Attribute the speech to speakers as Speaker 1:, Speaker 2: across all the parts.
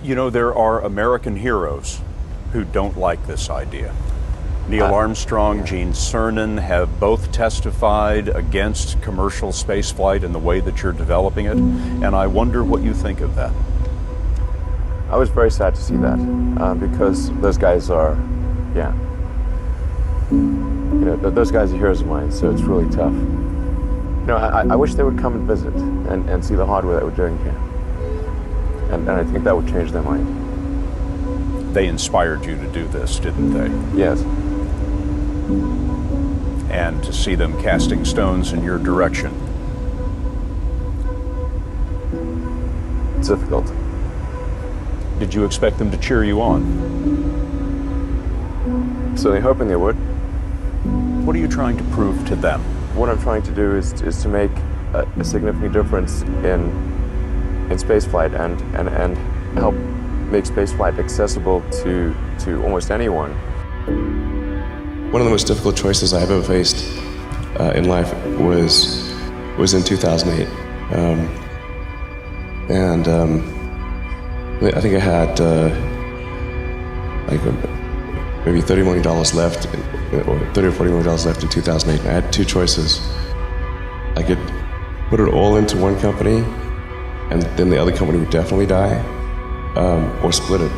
Speaker 1: You know, there are American heroes who don't like this idea. Neil Armstrong, Gene Cernan have both testified against commercial spaceflight and the way that you're developing it, and I wonder what you think of that.
Speaker 2: I was very sad to see that, because those guys are, those guys are heroes of mine, so it's really tough. You know, I wish they would come and visit and see the hardware that we're doing here. And I think that would change their mind.
Speaker 1: They inspired you to do this, didn't they?
Speaker 2: Yes.
Speaker 1: And to see them casting stones in your direction.
Speaker 2: It's difficult.
Speaker 1: Did you expect them to cheer you on?
Speaker 2: Certainly hoping they would.
Speaker 1: What are you trying to prove to them?
Speaker 2: What I'm trying to do is to make a significant difference in spaceflight and help make spaceflight accessible to almost anyone.
Speaker 3: One of the most difficult choices I've ever faced in life was in 2008. I think I had maybe $30 million left, or $30 or $40 million left in 2008. I had two choices. I could put it all into one company, and then the other company would definitely die, or split it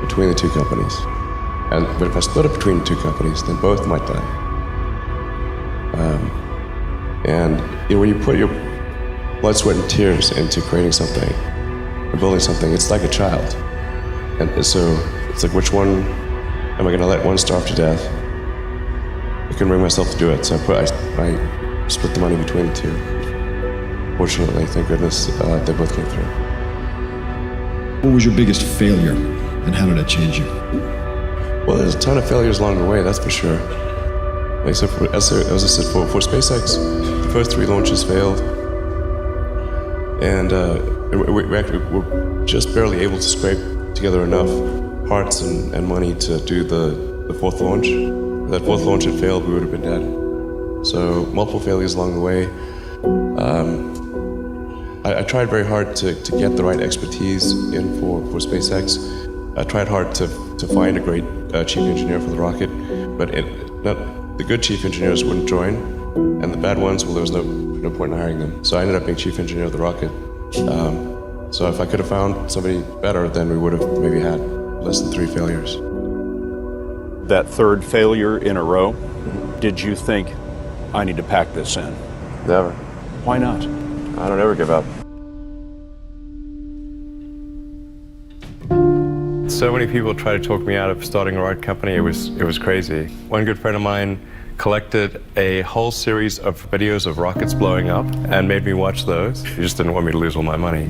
Speaker 3: between the two companies. But if I split it between the two companies, then both might die. When you put your blood, sweat, and tears into creating something, or building something, it's like a child. And so it's like, which one am I going to let one starve to death? I couldn't bring myself to do it, so I split the money between the two. Fortunately, thank goodness, they both came through.
Speaker 4: What was your biggest failure, and how did it change you?
Speaker 3: Well, there's a ton of failures along the way, that's for sure. As I said, for SpaceX, the first 3 launches failed, and we actually were just barely able to scrape together enough parts and money to do the 4th launch. If that 4th launch had failed, we would have been dead. So multiple failures along the way. I tried very hard to get the right expertise in for SpaceX. I tried hard to find a great chief engineer for the rocket, but the good chief engineers wouldn't join, and the bad ones, well, there was no point in hiring them. So I ended up being chief engineer of the rocket. So if I could have found somebody better, then we would have maybe had less than 3 failures.
Speaker 1: That 3rd failure in a row, did you think, I need to pack this in?
Speaker 2: Never.
Speaker 1: Why not?
Speaker 2: I don't ever give up.
Speaker 5: So many people tried to talk me out of starting a rocket company. It was crazy. One good friend of mine collected a whole series of videos of rockets blowing up and made me watch those. He just didn't want me to lose all my money.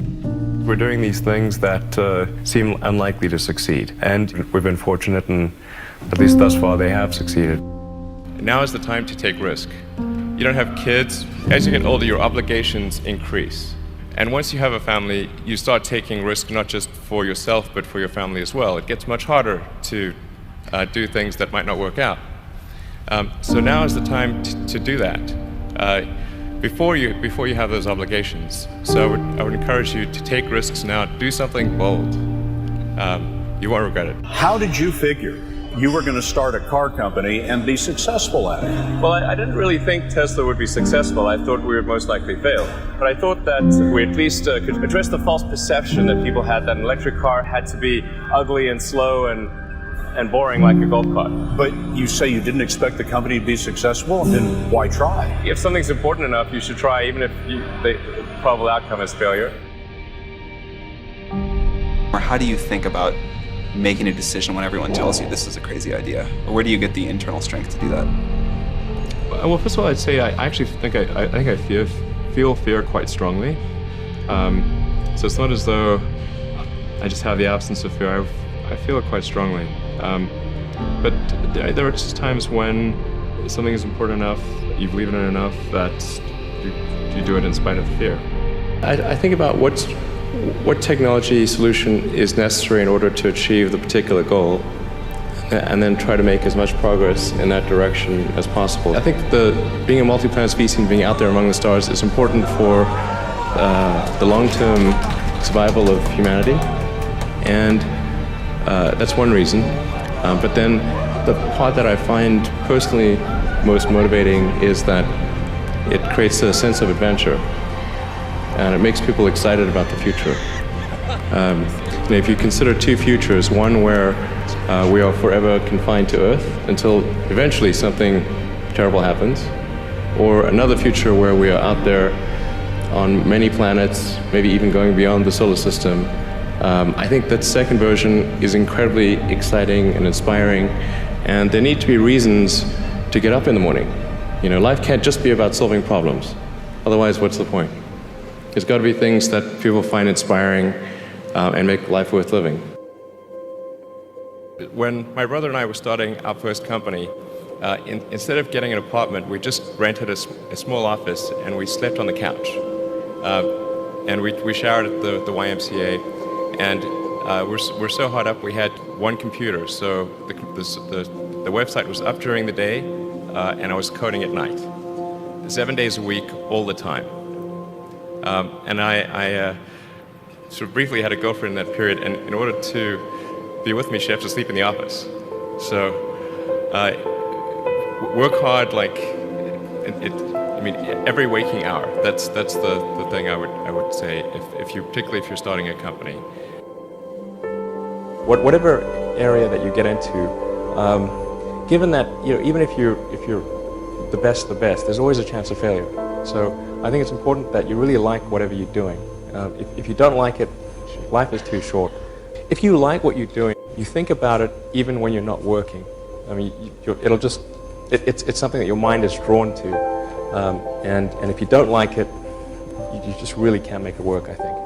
Speaker 5: We're doing these things that seem unlikely to succeed, and we've been fortunate, and at least thus far they have succeeded. Now is the time to take risk. You don't have kids. As you get older, your obligations increase. And once you have a family, you start taking risk not just for yourself, but for your family as well. It gets much harder to do things that might not work out. So now is the time to do that before you have those obligations. So I would encourage you to take risks now. Do something bold. You won't regret it.
Speaker 1: How did you figure you were going to start a car company and be successful at it?
Speaker 5: Well, I didn't really think Tesla would be successful. I thought we would most likely fail. But I thought that we at least could address the false perception that people had that an electric car had to be ugly and slow and boring like a golf cart.
Speaker 1: But you say you didn't expect the company to be successful, then why try?
Speaker 5: If something's important enough, you should try, even if the probable outcome is failure.
Speaker 6: Or how do you think about making a decision when everyone tells you this is a crazy idea? Or where do you get the internal strength to do that?
Speaker 5: Well, first of all, I'd say I actually think I feel fear quite strongly. So it's not as though I just have the absence of fear. I feel it quite strongly. But there are just times when something is important enough, you believe in it enough, that you do it in spite of the fear. I think about what technology solution is necessary in order to achieve the particular goal, and then try to make as much progress in that direction as possible. I think being a multi-planet species and being out there among the stars is important for the long-term survival of humanity. And that's one reason. But then the part that I find personally most motivating is that it creates a sense of adventure, and it makes people excited about the future. If you consider two futures, one where we are forever confined to Earth until eventually something terrible happens, or another future where we are out there on many planets, maybe even going beyond the solar system, I think that second version is incredibly exciting and inspiring, and there need to be reasons to get up in the morning. Life can't just be about solving problems. Otherwise, what's the point? There's got to be things that people find inspiring and make life worth living. When my brother and I were starting our first company, instead of getting an apartment, we just rented a small office and we slept on the couch. And we showered at the YMCA, and we're so hot up we had one computer, so the website was up during the day, and I was coding at night, 7 days a week, all the time. And I sort of briefly had a girlfriend in that period, and in order to be with me, she had to sleep in the office. So work hard, like every waking hour. That's the thing I would say, particularly if you're starting a company. Whatever area that you get into, given that even if you're the best, there's always a chance of failure. So I think it's important that you really like whatever you're doing. If you don't like it, life is too short. If you like what you're doing, you think about it even when you're not working. It's something that your mind is drawn to. And if you don't like it, you just really can't make it work, I think.